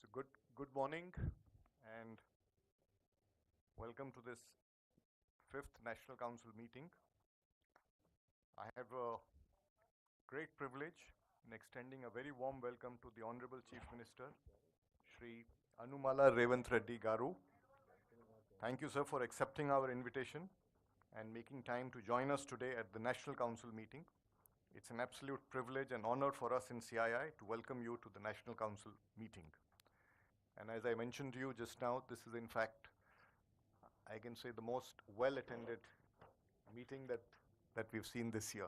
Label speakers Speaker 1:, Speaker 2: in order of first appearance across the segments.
Speaker 1: So good morning and welcome to this fifth National Council meeting. I have a great privilege in extending a very warm welcome to the Honorable Chief Minister, Shri Anumala Revanth Reddy Garu. Thank you, sir, for accepting our invitation and making time to join us today at the National Council meeting. It's an absolute privilege and honor for us in CII to welcome you to the National Council meeting. And as I mentioned to you just now, this is in fact, I can say, the most well-attended meeting that we've seen this year.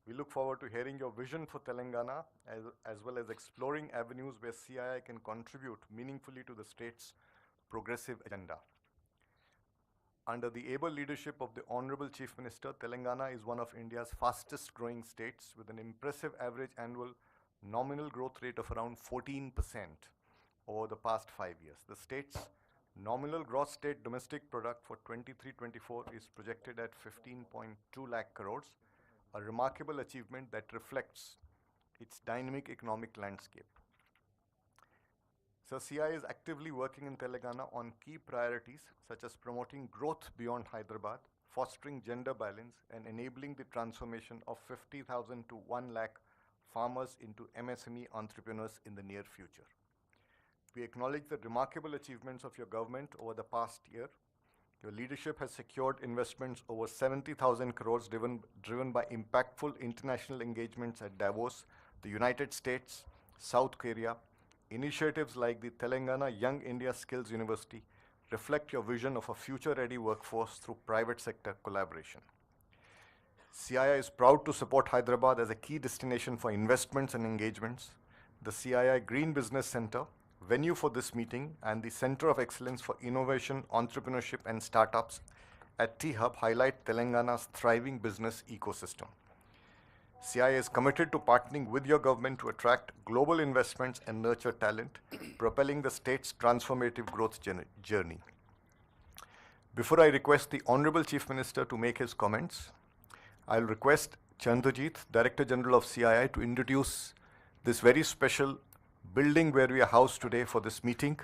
Speaker 1: We look forward to hearing your vision for Telangana as well as exploring avenues where CII can contribute meaningfully to the state's progressive agenda. Under the able leadership of the Honorable Chief Minister, Telangana is one of India's fastest growing states with an impressive average annual nominal growth rate of around 14% over the past 5 years. The state's nominal gross state domestic product for 23-24 is projected at 15.2 lakh crores, a remarkable achievement that reflects its dynamic economic landscape. So CII is actively working in Telangana on key priorities such as promoting growth beyond Hyderabad, fostering gender balance, and enabling the transformation of 50,000 to 1 lakh farmers into MSME entrepreneurs in the near future. We acknowledge the remarkable achievements of your government over the past year. Your leadership has secured investments over 70,000 crores driven by impactful international engagements at Davos, the United States, South Korea. Initiatives like the Telangana Young India Skills University reflect your vision of a future-ready workforce through private sector collaboration. CII is proud to support Hyderabad as a key destination for investments and engagements. The CII Green Business Center, venue for this meeting, and the Center of Excellence for Innovation, Entrepreneurship and Startups at T-Hub highlight Telangana's thriving business ecosystem. CII is committed to partnering with your government to attract global investments and nurture talent, propelling the state's transformative growth journey. Before I request the Honorable Chief Minister to make his comments, I'll request Chandrajit, Director General of CII, to introduce this very special building where we are housed today for this meeting,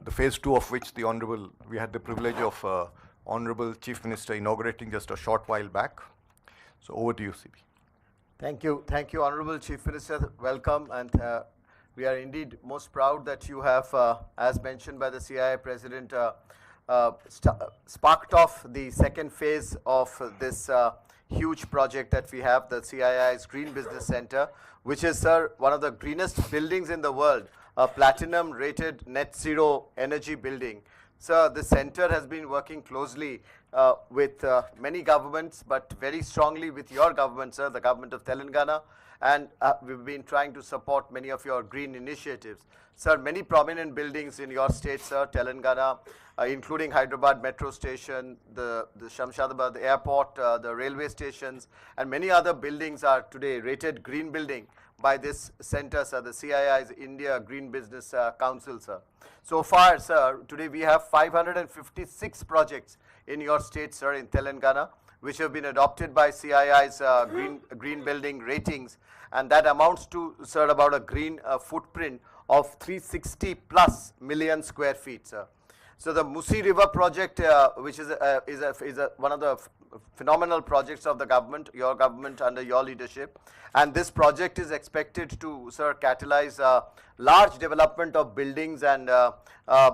Speaker 1: the phase 2 of which we had the privilege of Honorable Chief Minister inaugurating just a short while back. So over to you, CP.
Speaker 2: Thank you, Honorable Chief Minister. Welcome, and we are indeed most proud that you have, as mentioned by the CII President, sparked off the second phase of this huge project that we have, the CII's Green Business Center, which is, sir, one of the greenest buildings in the world, a platinum-rated net zero energy building. Sir, the center has been working closely with many governments, but very strongly with your government, sir, the government of Telangana, and we've been trying to support many of your green initiatives. Sir, many prominent buildings in your state, sir, Telangana, including Hyderabad Metro Station, the Shamshadabad Airport, the railway stations, and many other buildings are today rated green building by this center, sir, the CII's India Green Business Council, sir. So far, sir, today we have 556 projects in your state, sir, in Telangana, which have been adopted by CII's green building ratings, and that amounts to, sir, about a green footprint of 360 plus million square feet, sir. So the Musi River project, which is one of the phenomenal projects of the government, your government under your leadership. And this project is expected to, sir, catalyze large development of buildings and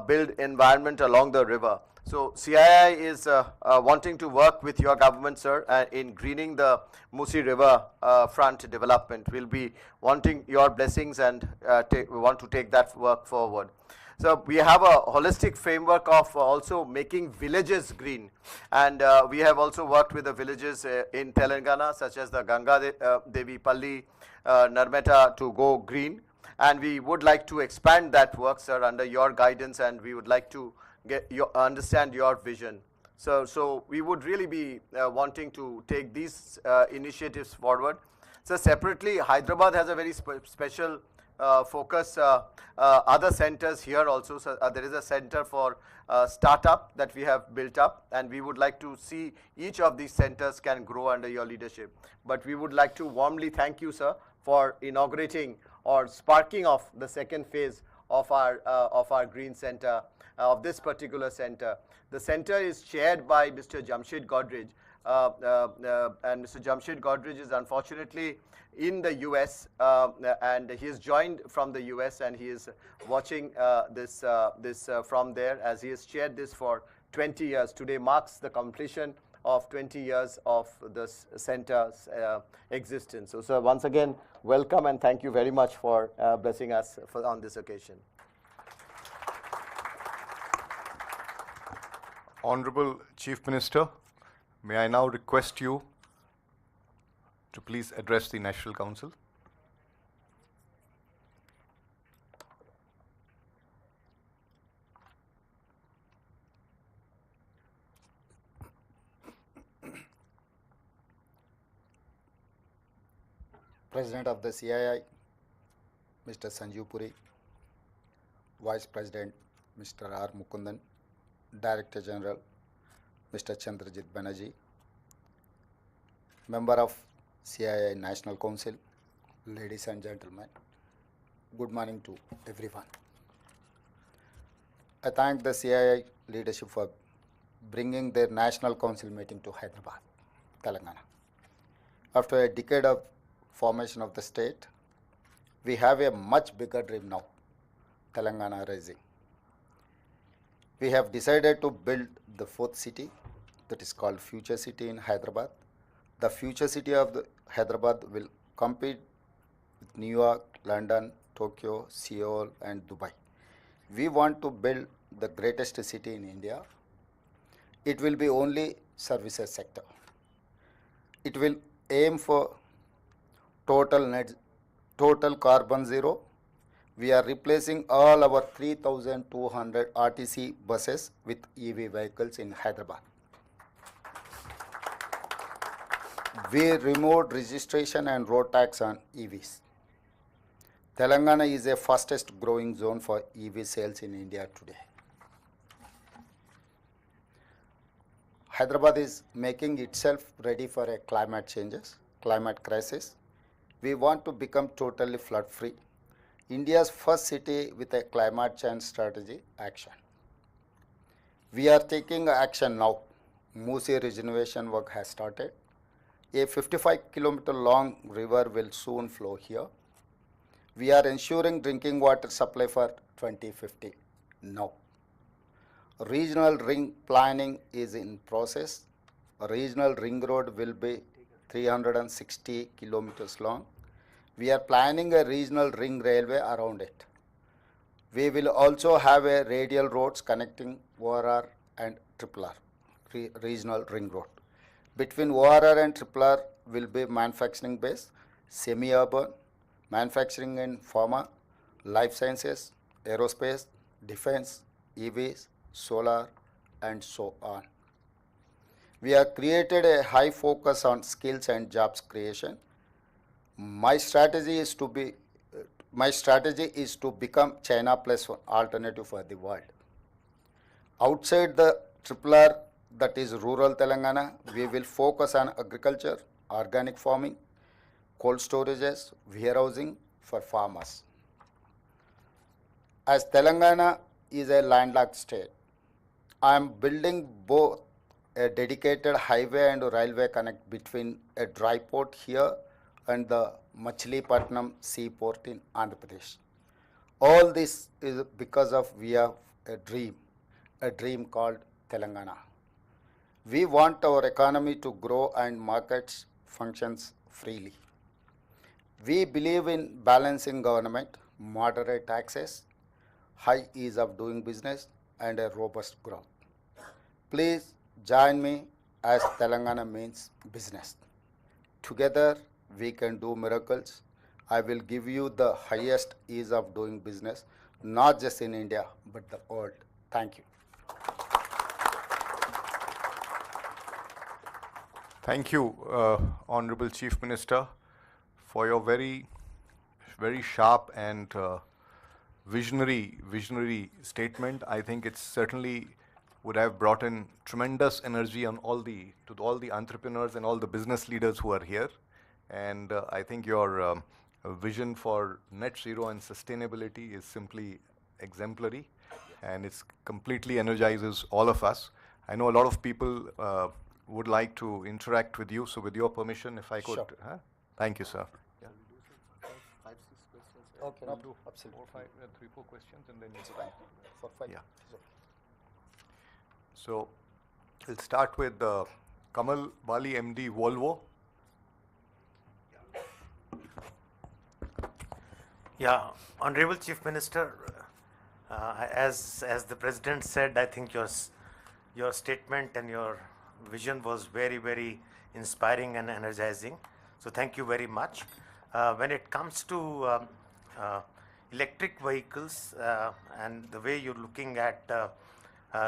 Speaker 2: build environment along the river. So CII is wanting to work with your government, sir, in greening the Musi River front development. We'll be wanting your blessings and we want to take that work forward. So we have a holistic framework of also making villages green, and we have also worked with the villages in Telangana, such as the Ganga Devi Palli, Narmeta, to go green, and we would like to expand that work, sir, under your guidance, and we would like to understand your vision. So we would really be wanting to take these initiatives forward. So separately, Hyderabad has a very special focus, other centers here also. So there is a center for startup that we have built up, and we would like to see each of these centers can grow under your leadership. But we would like to warmly thank you, sir, for inaugurating or sparking off the second phase of our green center, of this particular center. The center is chaired by Mr. Jamshed Godrej, and Mr. Jamshed Godrej is unfortunately in the US, and he has joined from the US, and he is watching this from there, as he has chaired this for 20 years. Today marks the completion of 20 years of this center's existence. So, sir, once again, welcome and thank you very much for blessing us on this occasion.
Speaker 1: Honorable Chief Minister, may I now request you to please address the National Council.
Speaker 3: President of the CII, Mr. Sanjeev Puri, Vice President, Mr. R. Mukundan, Director General, Mr. Chandrajit Banerjee, Member of CII National Council, ladies and gentlemen, good morning to everyone. I thank the CII leadership for bringing their National Council meeting to Hyderabad, Telangana. After a decade of formation of the state, we have a much bigger dream now, Telangana Rising. We have decided to build the fourth city, that is called Future City in Hyderabad. The future city of the Hyderabad will compete with New York, London, Tokyo, Seoul and Dubai. We want to build the greatest city in India. It will be only services sector. It will aim for total carbon zero. We are replacing all our 3,200 RTC buses with EV vehicles in Hyderabad. We removed registration and road tax on EVs. Telangana is the fastest growing zone for EV sales in India today. Hyderabad is making itself ready for a climate crisis. We want to become totally flood free. India's first city with a climate change strategy action. We are taking action now. Musi regeneration work has started. A 55-kilometer long river will soon flow here. We are ensuring drinking water supply for 2050 now. Regional ring planning is in process. A regional ring road will be 360 kilometers long. We are planning a regional ring railway around it. We will also have a radial roads connecting ORR and RRR, regional ring road. Between ORR and RRR will be manufacturing base, semi-urban, manufacturing in pharma, life sciences, aerospace, defense, EVs, solar, and so on. We have created a high focus on skills and jobs creation. My strategy is to become China plus one alternative for the world. Outside the RRR, that is rural Telangana, we will focus on agriculture, organic farming, cold storages, warehousing for farmers. As Telangana is a landlocked state, I am building both a dedicated highway and railway connect between a dry port here and the Machilipatnam seaport in Andhra Pradesh. All this is because of we have a dream called Telangana. We want our economy to grow and markets functions freely. We believe in balancing government, moderate taxes, high ease of doing business, and a robust growth. Please join me as Telangana means business. Together we can do miracles. I will give you the highest ease of doing business, not just in India, but the world. Thank you.
Speaker 1: Thank you, Honorable Chief Minister, for your very sharp and visionary statement. I think it certainly would have brought in tremendous energy on to all the entrepreneurs and all the business leaders who are here. And I think your vision for net zero and sustainability is simply exemplary, and it's completely energizes all of us. I know a lot of people would like to interact with you, so with your permission, if I could.
Speaker 3: Sure.
Speaker 1: Thank you, sir. Yeah.
Speaker 3: Okay,
Speaker 1: We'll do
Speaker 3: absolutely.
Speaker 1: 3-4 questions, and then
Speaker 3: It's fine. For 5.
Speaker 1: Yeah. So we'll start with Kamal Bali, MD, Volvo.
Speaker 4: Yeah, Honorable Chief Minister, as the President said, I think your statement and your vision was very inspiring and energizing. So thank you very much. When it comes to electric vehicles and the way you're looking at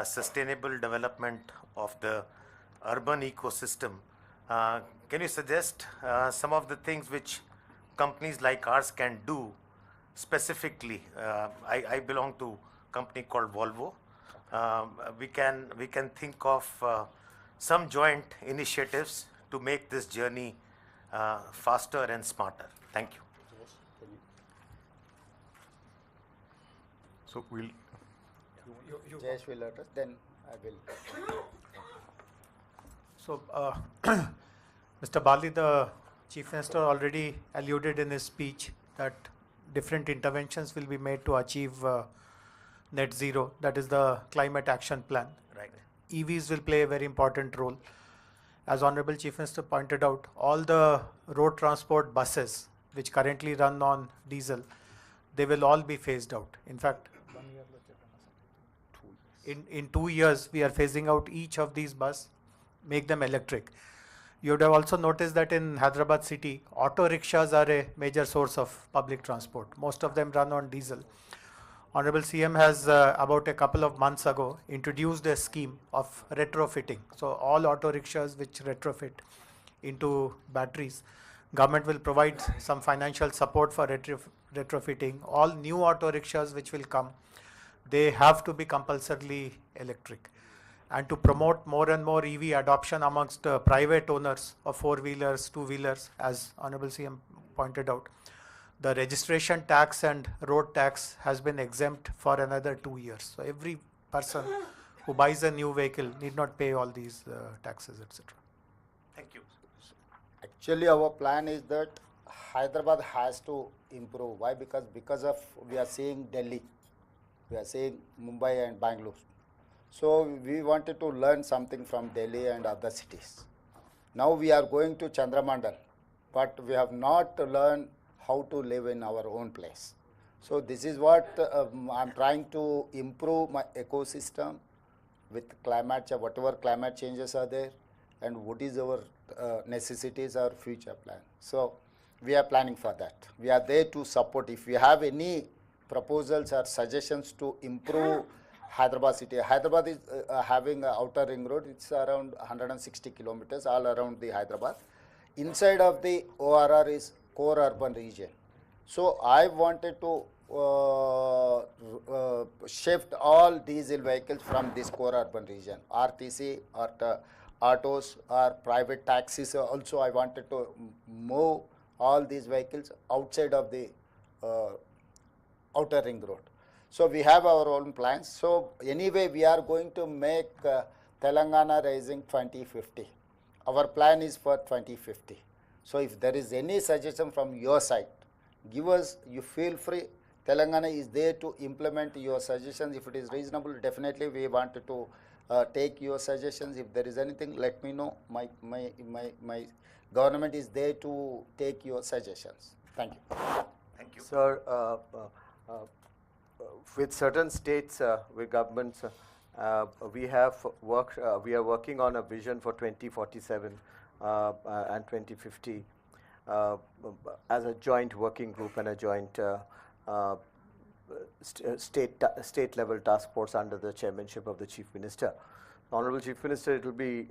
Speaker 4: sustainable development of the urban ecosystem, can you suggest some of the things which companies like ours can do specifically? I belong to a company called Volvo. We can think of some joint initiatives to make this journey faster and smarter. Thank you.
Speaker 1: So we'll.
Speaker 3: Jayesh will address, then I will.
Speaker 5: So, Mr. Bali, the Chief Minister already alluded in his speech that different interventions will be made to achieve net zero, that is the climate action plan.
Speaker 4: Right.
Speaker 5: EVs will play a very important role. As Honorable Chief Minister pointed out, all the road transport buses which currently run on diesel, they will all be phased out. In fact, in 2 years, we are phasing out each of these buses, make them electric. You would have also noticed that in Hyderabad city, auto rickshaws are a major source of public transport. Most of them run on diesel. Honorable CM has about a couple of months ago introduced a scheme of retrofitting. So all auto rickshaws which retrofit into batteries, government will provide some financial support for retrofitting. All new auto rickshaws which will come, they have to be compulsorily electric. And to promote more and more EV adoption amongst private owners of four-wheelers, two-wheelers, as Honorable CM pointed out, the registration tax and road tax has been exempt for another 2 years. So every person who buys a new vehicle need not pay all these taxes, etc.
Speaker 4: Thank you.
Speaker 3: Actually, our plan is that Hyderabad has to improve. Why? Because of we are seeing Delhi, we are seeing Mumbai and Bangalore. So we wanted to learn something from Delhi and other cities. Now we are going to Chandramandal, but we have not learned how to live in our own place. So this is what I'm trying to improve my ecosystem with climate change, whatever climate changes are there, and what is our necessities or future plan. So we are planning for that. We are there to support. If you have any proposals or suggestions to improve Hyderabad city. Hyderabad is having an outer ring road. It's around 160 kilometers all around the Hyderabad. Inside of the ORR is core urban region. So I wanted to shift all diesel vehicles from this core urban region. RTC or autos or private taxis also I wanted to move all these vehicles outside of the outer ring road. So we have our own plans. So anyway, we are going to make Telangana Rising 2050. Our plan is for 2050. So if there is any suggestion from your side, give us, you feel free. Telangana is there to implement your suggestions. If it is reasonable, definitely we want to take your suggestions. If there is anything, let me know. My government is there to take your suggestions. Thank you.
Speaker 4: Thank you.
Speaker 2: Sir, with certain states, with governments, we are working on a vision for 2047 and 2050 as a joint working group and a joint state level task force under the chairmanship of the Chief Minister. Honorable Chief Minister, it will be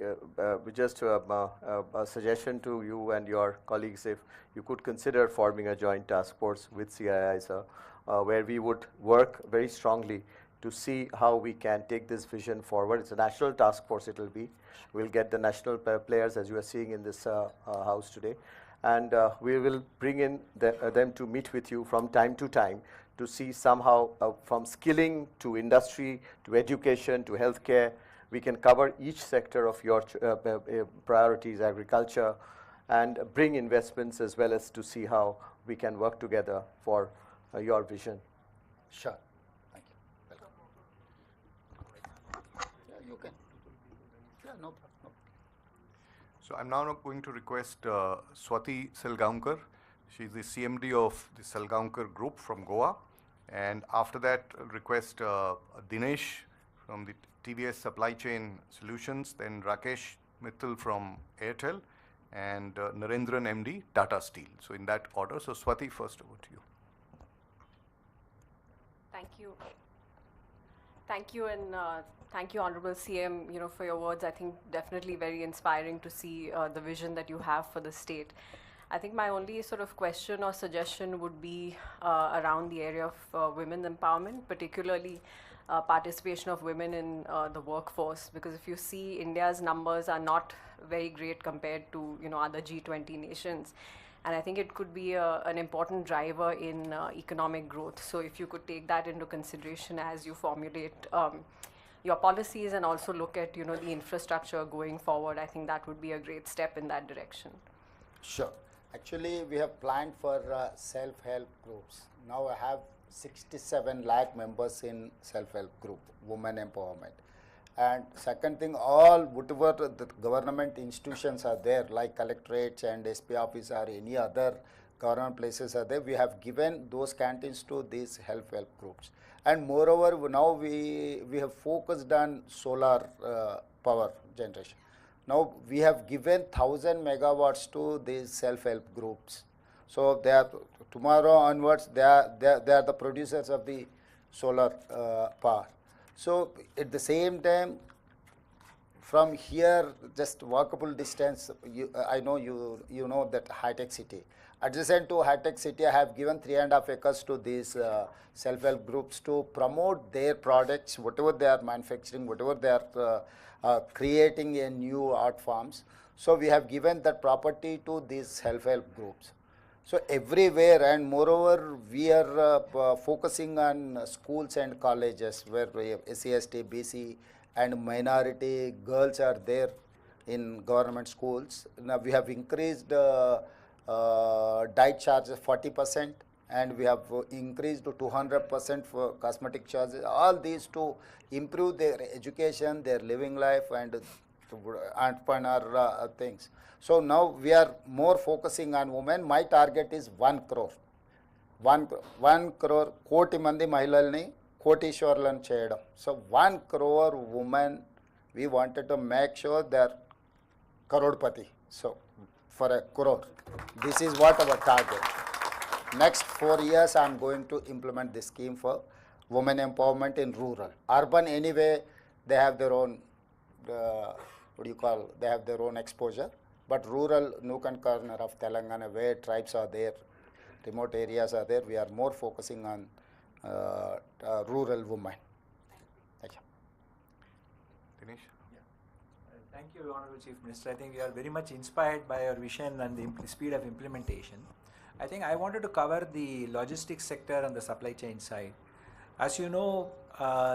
Speaker 2: just a suggestion to you and your colleagues if you could consider forming a joint task force with CII, sir, where we would work very strongly to see how we can take this vision forward. It's a national task force, it will be. We'll get the national players, as you are seeing in this house today, and we will bring in them to meet with you from time to time to see somehow from skilling to industry to education to healthcare, we can cover each sector of your priorities, agriculture, and bring investments as well as to see how we can work together for your vision.
Speaker 3: Sure. Thank you. Welcome. Yeah, you can. Yeah, no problem.
Speaker 1: So I'm now going to request Swati Selgaonkar. She's the CMD of the Selgaonkar Group from Goa. And after that, I'll request Dinesh from the TVS Supply Chain Solutions, then Rakesh Mittal from Airtel, and Narendran MD, Tata Steel. So in that order. So Swati, first over to you.
Speaker 6: Thank you. Thank you, and thank you, Honorable CM, for your words. I think definitely very inspiring to see the vision that you have for the state. I think my only sort of question or suggestion would be around the area of women's empowerment, particularly participation of women in the workforce, because if you see, India's numbers are not very great compared to other G20 nations, and I think it could be an important driver in economic growth. So if you could take that into consideration as you formulate your policies and also look at the infrastructure going forward, I think that would be a great step in that direction.
Speaker 3: Sure. Actually, we have planned for self-help groups. Now I have 67 lakh members in self-help group, women empowerment. And second thing, all whatever the government institutions are there, like collectorates and SP office or any other government places are there, we have given those canteens to these self-help groups. And moreover, now we have focused on solar power generation. Now we have given 1,000 megawatts to these self-help groups. So they are, tomorrow onwards, they are the producers of the solar power. So at the same time, from here, just walkable distance, I know you know that Hitech City. Adjacent to Hitech City, I have given 3.5 acres to these self-help groups to promote their products, whatever they are manufacturing, whatever they are creating in new art forms. So we have given that property to these self-help groups. So everywhere, and moreover, we are focusing on schools and colleges where SC, ST, BC and minority girls are there in government schools. Now we have increased diet charges 40%, and we have increased to 200% for cosmetic charges. All these to improve their education, their living life, and entrepreneur things. So now we are more focusing on women. My target is 1 crore. 1 crore, koti mandi mahilalni kotishwarlan cheyadam. So 1 crore women, we wanted to make sure they are crorepati. So for a crore, this is what our target. Next 4 years, I am going to implement this scheme for women empowerment in rural. Urban anyway, they have their own, they have their own exposure. But rural, nook and corner of Telangana, where tribes are there, remote areas are there, we are more focusing on rural women. Thank you.
Speaker 1: Dinesh?
Speaker 7: Thank you, Honorable Chief Minister. I think we are very much inspired by your vision and the speed of implementation. I think I wanted to cover the logistics sector and the supply chain side. As you know,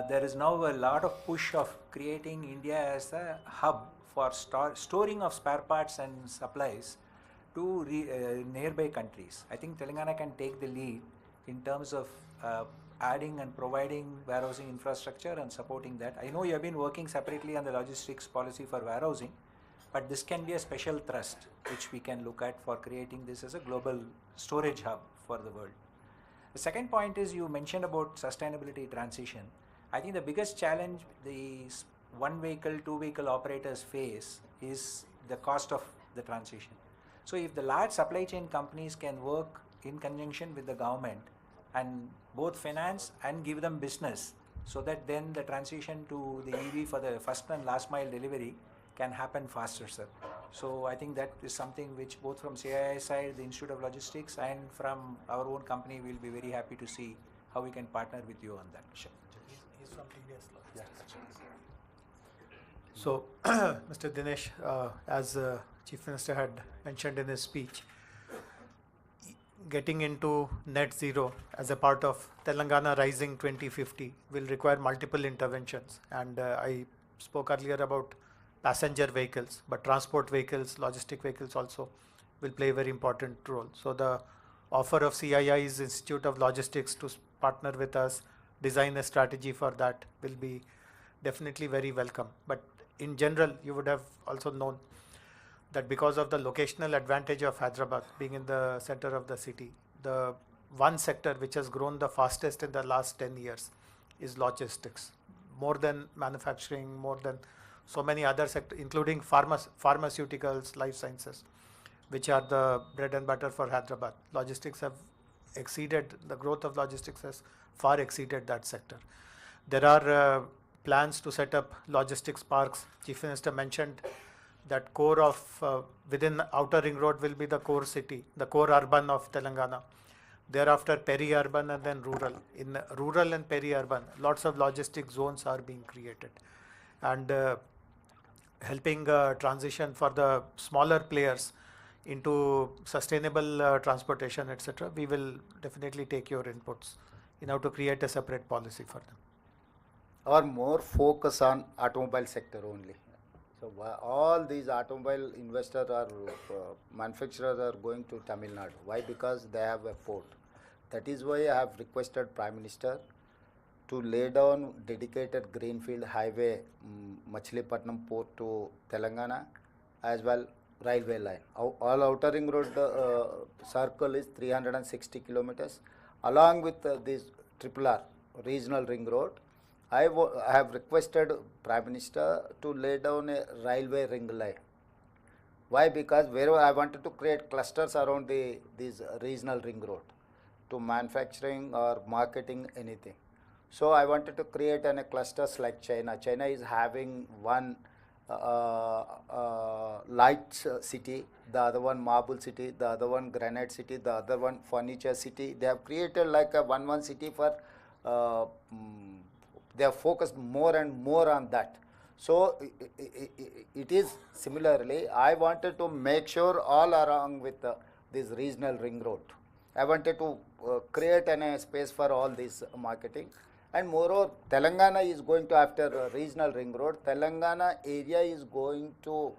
Speaker 7: there is now a lot of push of creating India as a hub for storing of spare parts and supplies to nearby countries. I think Telangana can take the lead in terms of adding and providing warehousing infrastructure and supporting that. I know you have been working separately on the logistics policy for warehousing, but this can be a special thrust which we can look at for creating this as a global storage hub for the world. The second point is you mentioned about sustainability transition. I think the biggest challenge these one vehicle, two vehicle operators face is the cost of the transition. So if the large supply chain companies can work in conjunction with the government and both finance and give them business, so that then the transition to the EV for the first and last mile delivery can happen faster, sir. So I think that is something which both from CII side, the Institute of Logistics, and from our own company, we'll be very happy to see how we can partner with you on that. Sure.
Speaker 5: He's from TDS Logistics. So, Mr. Dinesh, as Chief Minister had mentioned in his speech, getting into net zero as a part of Telangana Rising 2050 will require multiple interventions. And I spoke earlier about passenger vehicles, but transport vehicles, logistic vehicles also will play a very important role. So the offer of CII's Institute of Logistics to partner with us, design a strategy for that will be definitely very welcome. But in general, you would have also known that because of the locational advantage of Hyderabad being in the center of the city, the one sector which has grown the fastest in the last 10 years is logistics, more than manufacturing, more than so many other sectors, including pharmaceuticals, life sciences, which are the bread and butter for Hyderabad. Logistics have exceeded, the growth of logistics has far exceeded that sector. There are plans to set up logistics parks. Chief Minister mentioned that core of within outer ring road will be the core city, the core urban of Telangana. Thereafter peri-urban and then rural. In rural and peri-urban, lots of logistic zones are being created. And helping transition for the smaller players into sustainable transportation, etc. We will definitely take your inputs in how to create a separate policy for them.
Speaker 3: Or more focus on automobile sector only. So all these automobile investors or manufacturers are going to Tamil Nadu. Why? Because they have a port. That is why I have requested Prime Minister to lay down dedicated greenfield highway Machilipatnam port to Telangana, as well railway line. All outer ring road circle is 360 kilometers. Along with this RRR, regional ring road, I have requested Prime Minister to lay down a railway ring line. Why? Because wherever I wanted to create clusters around these regional ring road to manufacturing or marketing anything. So I wanted to create a clusters like China. China is having one light city, the other one marble city, the other one granite city, the other one furniture city. They have created like a one city for they have focused more and more on that. So it is similarly, I wanted to make sure all along with this regional ring road. I wanted to create a space for all this marketing. And moreover, Telangana is going to, after regional ring road, Telangana area is going to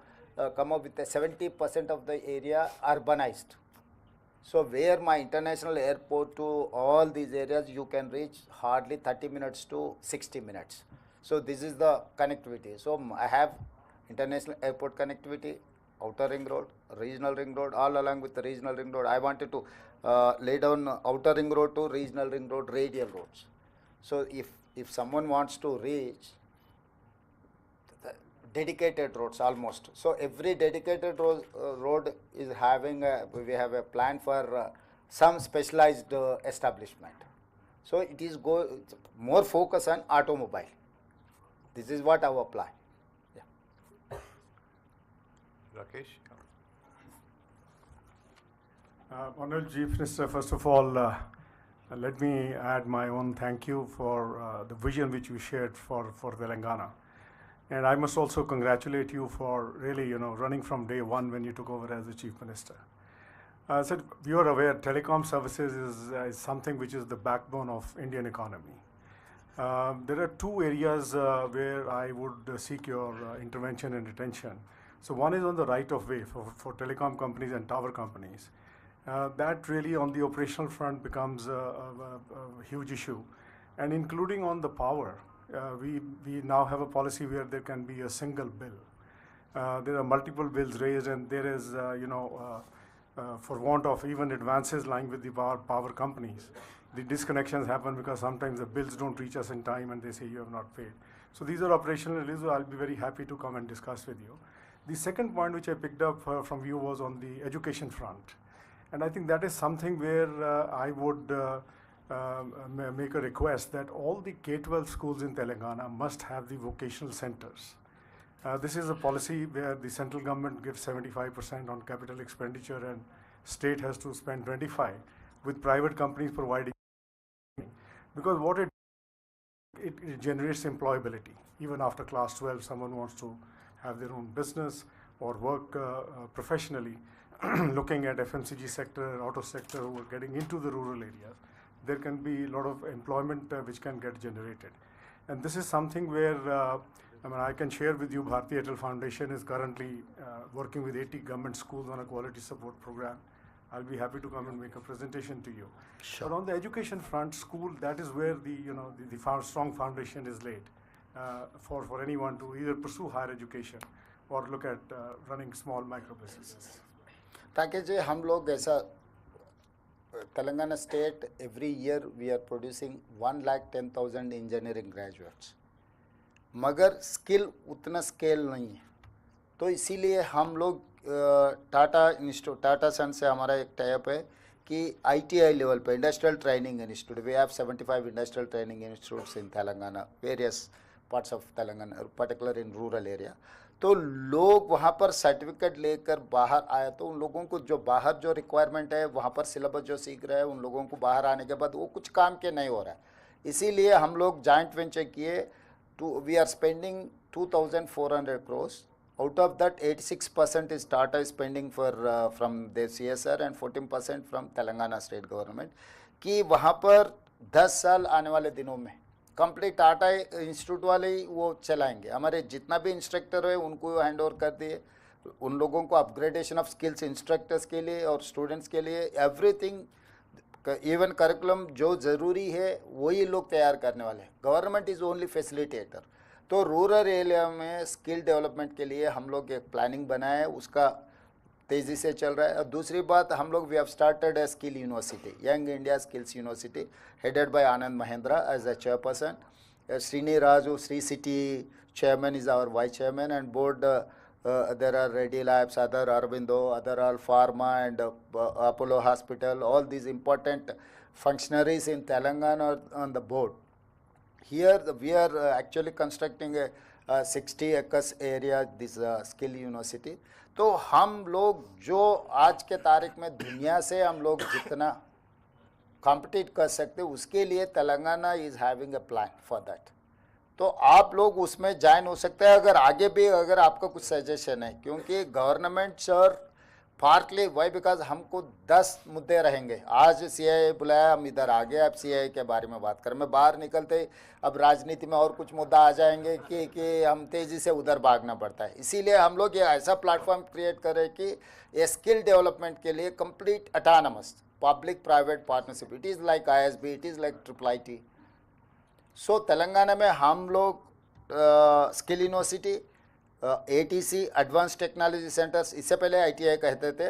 Speaker 3: come up with a 70% of the area urbanized. So where my international airport to all these areas, you can reach hardly 30 minutes to 60 minutes. So this is the connectivity. So I have international airport connectivity, outer ring road, regional ring road, all along with the regional ring road. I wanted to lay down outer ring road to regional ring road, radial roads. So if someone wants to reach dedicated roads almost. So every dedicated road is having we have a plan for some specialized establishment. So it is more focus on automobile. This is what our plan. Yeah.
Speaker 1: Rakesh?
Speaker 8: Honorable Chief Minister, first of all, let me add my own thank you for the vision which you shared for Telangana. And I must also congratulate you for really, running from day one when you took over as the Chief Minister. So you are aware, telecom services is something which is the backbone of Indian economy. There are two areas where I would seek your intervention and attention. So one is on the right of way for telecom companies and tower companies. That really on the operational front becomes a huge issue. And including on the power, we now have a policy where there can be a single bill. There are multiple bills raised, and there is, for want of even advances lying with the power companies, the disconnections happen because sometimes the bills don't reach us in time and they say you have not paid. So these are operational issues. I'll be very happy to come and discuss with you. The second point which I picked up from you was on the education front. And I think that is something where I would make a request that all the K-12 schools in Telangana must have the vocational centers. This is a policy where the central government gives 75% on capital expenditure and state has to spend 25, with private companies providing. Because what it generates employability. Even after class 12, someone wants to have their own business or work professionally, looking at FMCG sector, auto sector, who are getting into the rural areas, there can be a lot of employment which can get generated. And this is something where I can share with you, Bharti Airtel Foundation is currently working with 80 government schools on a quality support program. I'll be happy to come and make a presentation to you.
Speaker 3: Sure.
Speaker 8: But on the education front, school, that is where the strong foundation is laid for anyone to either pursue higher education or look at running small micro businesses.
Speaker 3: ताकि जो हम लोग ऐसा Telangana state every year we are producing 1,10,000 engineering graduates, मगर skill उतना scale नहीं है. तो इसीलिए हम लोग टाटा सन से हमारा एक टाइप है कि ITI लेवल पे industrial training institute, we have 75 industrial training institutes in Telangana, various parts of Telangana, particular in rural area. तो लोग वहाँ पर सर्टिफिकेट लेकर बाहर आए, तो उन लोगों को जो बाहर जो रिक्वायरमेंट है वहाँ पर सिलेबस जो सीख रहे हैं, उन लोगों को बाहर आने के बाद वो कुछ काम के नहीं हो रहा है. इसीलिए हम लोग जॉइंट वेंचर किए. We are spending 2,400 crores. Out of that, 86% is Tata spending for from their CSR and 14% from Telangana state government. कि वहाँ पर 10 साल आने वाले दिनों में कंप्लीट टाटा इंस्टीट्यूट वाले ही वो चलाएंगे. हमारे जितना भी इंस्ट्रक्टर है उनको हैंड ओवर कर दिए. उन लोगों को अपग्रेडेशन ऑफ स्किल्स इंस्ट्रक्टर्स के लिए और स्टूडेंट्स के लिए एवरीथिंग, इवन करिकुलम जो ज़रूरी है वही लोग तैयार करने वाले हैं. Government is only facilitator. तो रूरल एरिया में स्किल डेवलपमेंट के लिए हम लोग एक प्लानिंग बनाए है, उसका तेज़ी से चल रहा है. और दूसरी बात, हम लोग we have started a skill university, young India skills university, headed by Anand Mahindra as a chairperson. Srini Raju, Sri City chairman is our vice chairman, and board there are Reddy Labs, other Aurobindo, other all Pharma and Apollo Hospital, all these important functionaries in Telangana are on the board. Here we are actually constructing a 60 acres area, this skill university. तो हम लोग जो आज के तारीख में दुनिया से हम लोग जितना कॉम्पिटिट कर सकते उसके लिए Telangana is having a plan for that. तो आप लोग उसमें ज्वाइन हो सकते हैं अगर आगे भी अगर आपका कुछ सजेशन है, क्योंकि government sir partly why because हमको 10 मुद्दे रहेंगे. आज CII बुलाया, हम इधर आ गए, अब CII के बारे में बात करें. मैं बाहर निकलते अब राजनीति में और कुछ मुद्दा आ जाएंगे कि हम तेज़ी से उधर भागना पड़ता है. इसीलिए हम लोग ये ऐसा प्लेटफॉर्म क्रिएट करें कि ये स्किल डेवलपमेंट के लिए complete autonomous public private partnership. It is like ISB, it is like IIIT. So Telangana में हम लोग skill university, ATC advance technology centres, इससे पहले ITI कहते थे,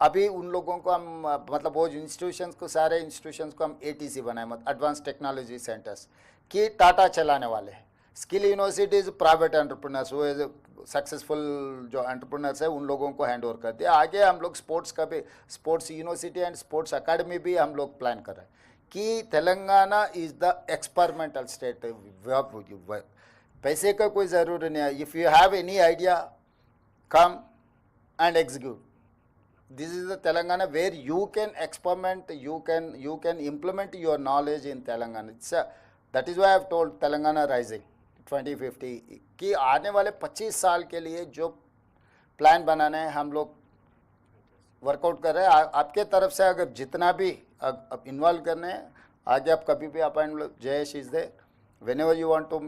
Speaker 3: अभी उन लोगों को हम मतलब वो इंस्टीट्यूशंस को, सारे इंस्टीट्यूशंस को हम ATC बनाए, मतलब एडवांस टेक्नोलॉजी सेंटर्स कि टाटा चलाने वाले हैं. स्किल यूनिवर्सिटीज़ प्राइवेट एंटरप्रेन्योर्स, वो सक्सेसफुल जो एंटरप्रेन्योर्स है उन लोगों को हैंड ओवर कर दिया. आगे हम लोग स्पोर्ट्स का भी, sports university and sports academy भी हम लोग प्लान कर रहे हैं कि Telangana is the experimental state. पैसे का कोई ज़रूरी नहीं है. If you have any idea, come and execute. This is the Telangana where you can experiment, you can implement your knowledge in Telangana. That is why I have told Telangana Rising 2050 कि आने वाले 25 साल के लिए जो plan बनाना है हम लोग वर्कआउट कर रहे हैं. आपके तरफ से अगर जितना भी इन्वॉल्व करने हैं, आगे आप कभी भी appoint, Jayesh is there, Whenever you want to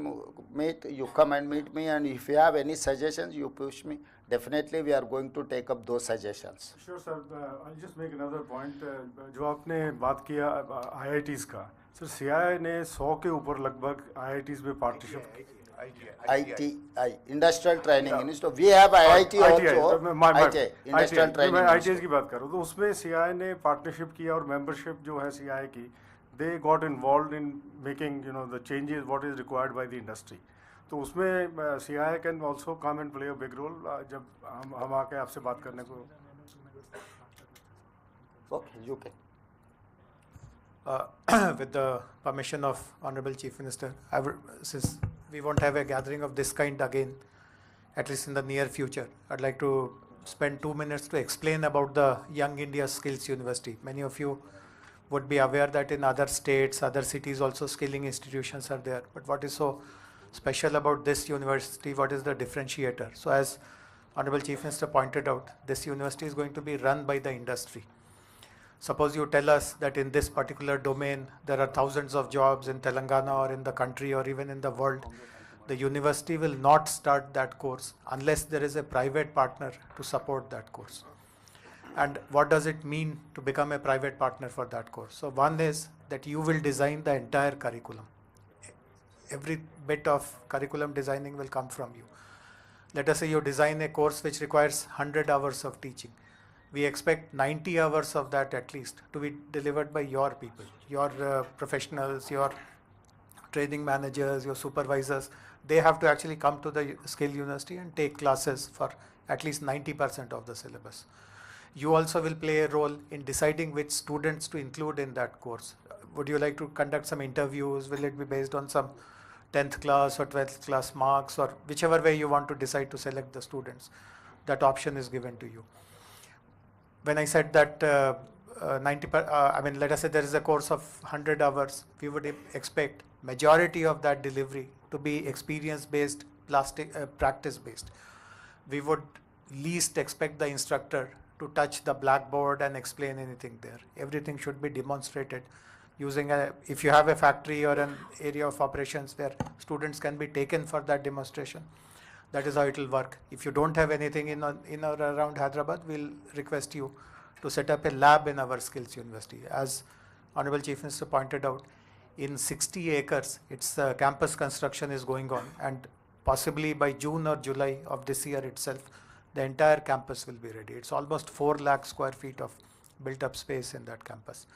Speaker 3: meet, you come and meet me, and if you have any suggestions, you push me. Definitely, we are going to take up those suggestions.
Speaker 8: Sure, sir. I'll just make another point. जो आपने बात किया IITs का, sir CII ने 100 के ऊपर लगभग IITs में partnership
Speaker 3: ITI, Industrial Training Institute. We have IIT also. ITI, Industrial Training
Speaker 8: मैं ITIs
Speaker 3: Institute.
Speaker 8: की बात कर रहा हूँ, तो उसमें CII ने पार्टनरशिप किया और मेंबरशिप जो है CII की, they got involved in making the changes what is required by the industry. तो उसमें CII can also come and play a big role जब हम आके आपसे बात करने को.
Speaker 3: Okay, you can.
Speaker 5: With the permission of Honorable Chief Minister, since we won't have a gathering of this kind again, at least in the near future, I'd like to spend 2 minutes to explain about the Young India Skills University. Many of you would be aware that in other states, other cities also skilling institutions are there. But what is so special about this university? What is the differentiator? So as Honorable Chief Minister pointed out, this university is going to be run by the industry. Suppose you tell us that in this particular domain, there are thousands of jobs in Telangana or in the country or even in the world. The university will not start that course unless there is a private partner to support that course. And what does it mean to become a private partner for that course? So one is that you will design the entire curriculum. Every bit of curriculum designing will come from you. Let us say you design a course which requires 100 hours of teaching. We expect 90 hours of that at least to be delivered by your people, your professionals, your training managers, your supervisors. They have to actually come to the skill university and take classes for at least 90% of the syllabus. You also will play a role in deciding which students to include in that course. Would you like to conduct some interviews? Will it be based on some 10th class or 12th class marks, or whichever way you want to decide to select the students? That option is given to you. When I said that let us say there is a course of 100 hours, we would expect majority of that delivery to be experience-based, practice-based. We would least expect the instructor to touch the blackboard and explain anything there. Everything should be demonstrated using if you have a factory or an area of operations where students can be taken for that demonstration, that is how it will work. If you don't have anything in or around Hyderabad, we'll request you to set up a lab in our skills university. As Honorable Chief Minister pointed out, in 60 acres, its campus construction is going on, and possibly by June or July of this year itself, the entire campus will be ready. It's almost 4 lakh square feet of built up space in that campus.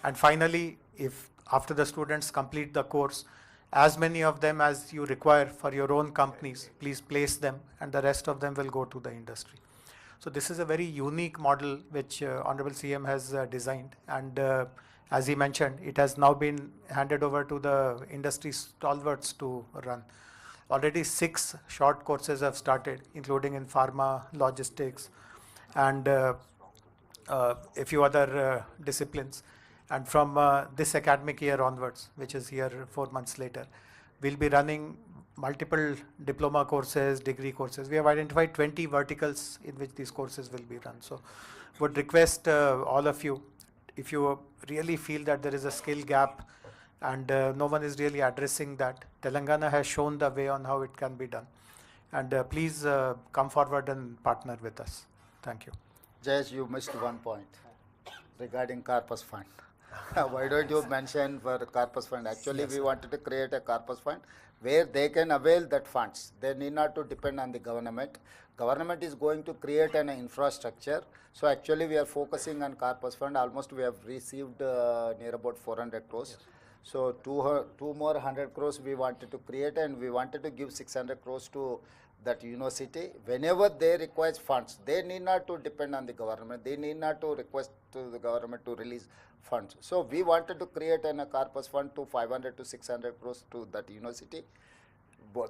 Speaker 5: And finally, if after the students complete the course, as many of them as you require for your own companies, please place them, and the rest of them will go to the industry. So this is a very unique model which Honorable CM has designed, and as he mentioned, it has now been handed over to the industry stalwarts to run. Already 6 short courses have started, including in pharma, logistics, and a few other disciplines. And from this academic year onwards, which is here 4 months later, we'll be running multiple diploma courses, degree courses. We have identified 20 verticals in which these courses will be run. So would request all of you, if you really feel that there is a skill gap and no one is really addressing that, Telangana has shown the way on how it can be done. And please come forward and partner with us. Thank you.
Speaker 3: Jayesh, you missed one point regarding corpus fund. Why don't you mention for corpus fund? Actually, yes, we wanted to create a corpus fund where they can avail that funds. They need not to depend on the government. Government is going to create an infrastructure. So actually, we are focusing on corpus fund. Almost we have received near about 400 crores. Yes. So two more 100 crores we wanted to create, and we wanted to give 600 crores to that university. Whenever they require funds, they need not to depend on the government. They need not to request to the government to release funds. So we wanted to create a corpus fund to 500 to 600 crores to that university.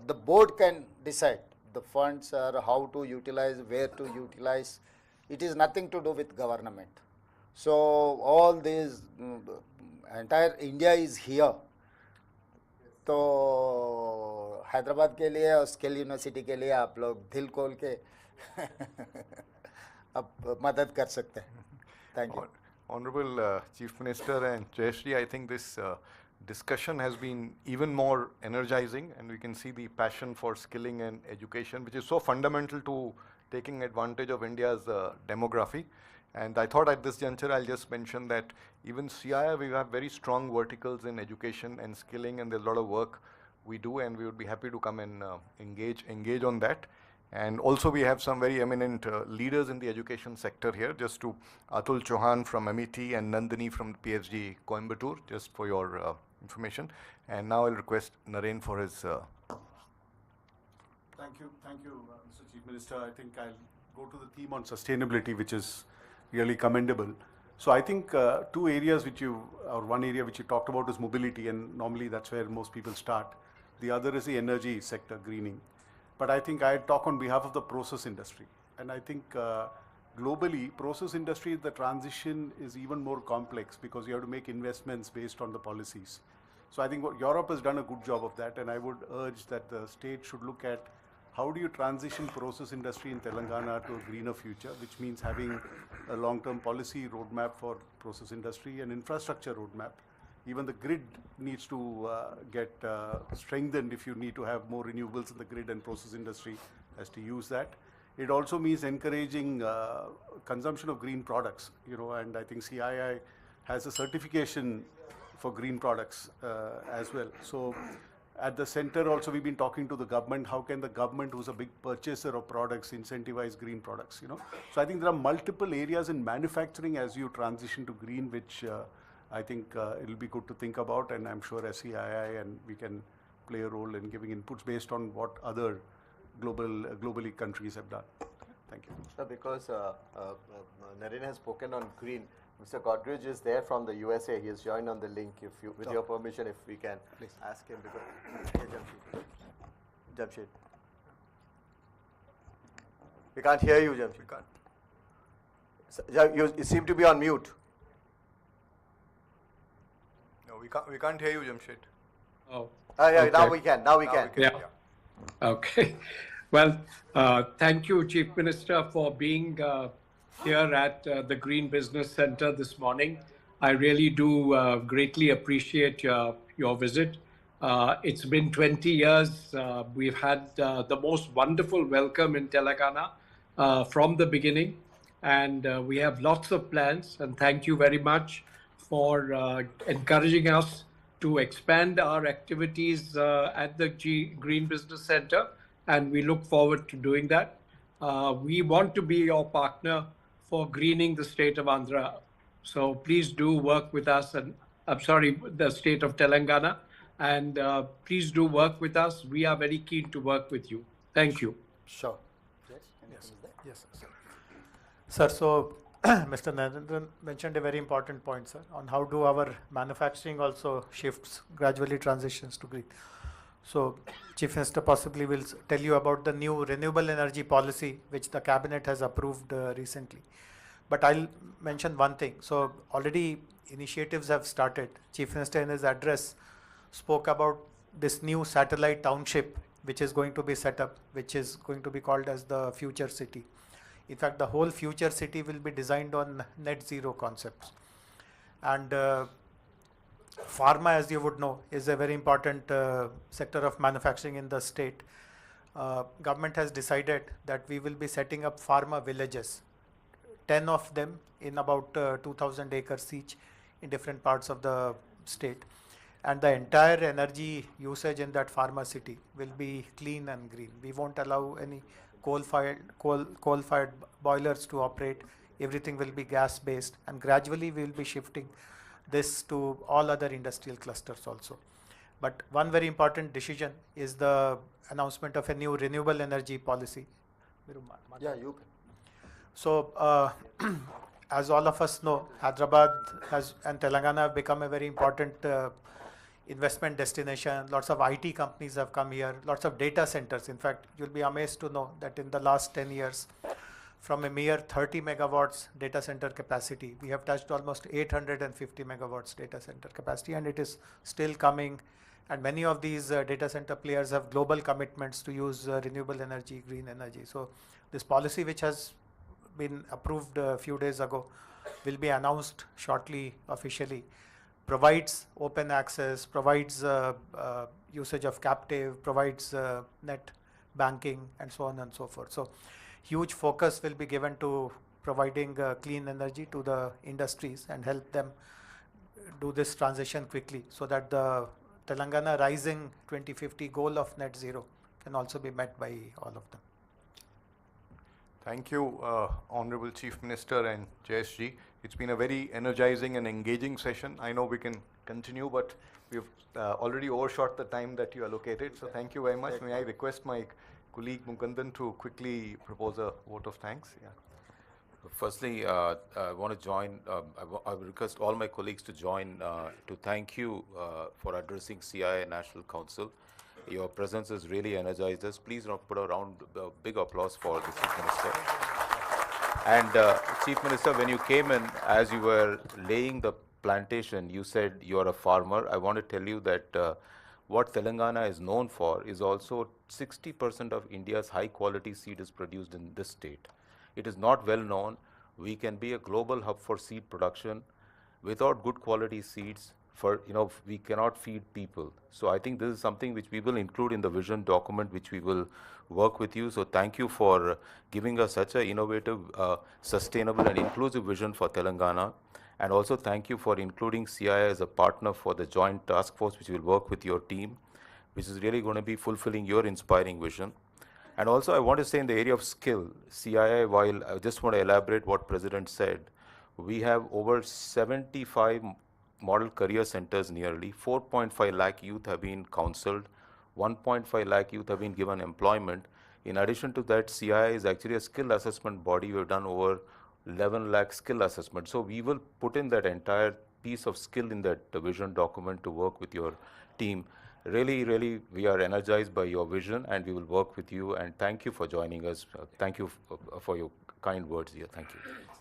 Speaker 3: The board can decide the funds or how to utilize, where to utilize. It is nothing to do with government. So all these, entire India is here. तो हैदराबाद के लिए और skill university के लिए आप लोग दिल खोल के अब मदद कर सकते हैं. Thank you.
Speaker 1: Honorable Chief Minister and Jayashree, I think this discussion has been even more energizing, and we can see the passion for skilling and education, which is so fundamental to taking advantage of India's demography. And I thought at this juncture I'll just mention that even CII, we have very strong verticals in education and skilling, and there's a lot of work we do, and we would be happy to come and engage on that. And also we have some very eminent leaders in the education sector here, just to Atul Chauhan from MET and Nandini from PhD Coimbatore, just for your information. And now I'll request Naren for his...
Speaker 8: Thank you, Mr. Chief Minister. I think I'll go to the theme on sustainability, which is really commendable. So I think two areas or one area which you talked about is mobility, and normally that's where most people start. The other is the energy sector, greening. But I think I talk on behalf of the process industry. And I think globally, process industry, the transition is even more complex because you have to make investments based on the policies. So I think Europe has done a good job of that, and I would urge that the state should look at how do you transition process industry in Telangana to a greener future, which means having a long-term policy roadmap for process industry and infrastructure roadmap. Even the grid needs to get strengthened if you need to have more renewables in the grid, and process industry has to use that. It also means encouraging consumption of green products, and I think CII has a certification for green products as well. So at the center also we've been talking to the government, how can the government, who's a big purchaser of products, incentivize green products, So I think there are multiple areas in manufacturing as you transition to green, which I think it'll be good to think about, and I'm sure as CII and we can play a role in giving inputs based on what other globally countries have done. Thank you.
Speaker 2: Sir, because Naren has spoken on green, Mr. Godrej is there from the USA. He has joined on the link. With your permission, if we can please ask him. Because, Jamshed. We can't hear you, Jamshed.
Speaker 1: We can't.
Speaker 2: You seem to be on mute.
Speaker 1: No, we can't hear you, Jamshed.
Speaker 9: Oh.
Speaker 2: Yeah,
Speaker 9: okay.
Speaker 2: Now we can.
Speaker 9: Yeah. Okay. Well, thank you, Chief Minister, for being here at the Green Business Center this morning. I really do greatly appreciate your visit. It's been 20 years. We've had the most wonderful welcome in Telangana from the beginning, and we have lots of plans. And thank you very much for encouraging us to expand our activities at the Green Business Center, and we look forward to doing that. We want to be your partner for greening the state of Andhra. So please do work with us, and the state of Telangana, and please do work with us. We are very keen to work with you. Thank you.
Speaker 3: Sure.
Speaker 5: Yes, sir. Sir, so Mr. Narendran mentioned a very important point, sir, on how do our manufacturing also shifts, gradually transitions to green. So Chief Minister possibly will tell you about the new renewable energy policy which the cabinet has approved recently. But I'll mention one thing. So already initiatives have started. Chief Minister in his address spoke about this new satellite township which is going to be set up, which is going to be called as the future city. In fact, the whole future city will be designed on net zero concepts. And pharma, as you would know, is a very important sector of manufacturing in the state. Government has decided that we will be setting up pharma villages, 10 of them in about 2,000 acres each in different parts of the state. And the entire energy usage in that pharma city will be clean and green. We won't allow any coal-fired boilers to operate. Everything will be gas-based, and gradually we will be shifting this to all other industrial clusters also. But one very important decision is the announcement of a new renewable energy policy.
Speaker 2: Yeah, you can.
Speaker 5: So, as all of us know, Hyderabad and Telangana have become a very important investment destination. Lots of IT companies have come here, lots of data centers. In fact, you'll be amazed to know that in the last 10 years, from a mere 30 megawatts data center capacity, we have touched almost 850 megawatts data center capacity, and it is still coming. And many of these data center players have global commitments to use renewable energy, green energy. So this policy, which has been approved a few days ago, will be announced shortly officially. provides open access, provides usage of captive, provides net banking, and so on and so forth. So huge focus will be given to providing clean energy to the industries and help them do this transition quickly, so that the Telangana Rising 2050 goal of net zero can also be met by all of them.
Speaker 1: Thank you, Honorable Chief Minister and JSG. It's been a very energizing and engaging session. I know we can continue, but we've already overshot the time that you allocated. So thank you very much. May I request my colleague Mukundan to quickly propose a vote of thanks? Yeah.
Speaker 10: Firstly, I want to join, I will request all my colleagues to join to thank you for addressing CII National Council. Your presence has really energized us. Please put a round, big applause for the Chief Minister. And Chief Minister, when you came in, as you were laying the plantation, you said you're a farmer. I want to tell you that what Telangana is known for is also 60% of India's high quality seed is produced in this state. It is not well known. We can be a global hub for seed production. Without good quality seeds, we cannot feed people. So I think this is something which we will include in the vision document, which we will work with you. So thank you for giving us such an innovative, sustainable and inclusive vision for Telangana. And also thank you for including CII as a partner for the joint task force, which will work with your team, which is really going to be fulfilling your inspiring vision. And also I want to say in the area of skill, CII, while I just want to elaborate what President said, we have over 75 model career centers nearly, 4.5 lakh youth have been counseled, 1.5 lakh youth have been given employment. In addition to that, CII is actually a skill assessment body. We have done over 11 lakh skill assessment. So we will put in that entire piece of skill in that vision document to work with your team. Really, really, we are energized by your vision and we will work with you, and thank you for joining us. Thank you for your kind words here. Thank you.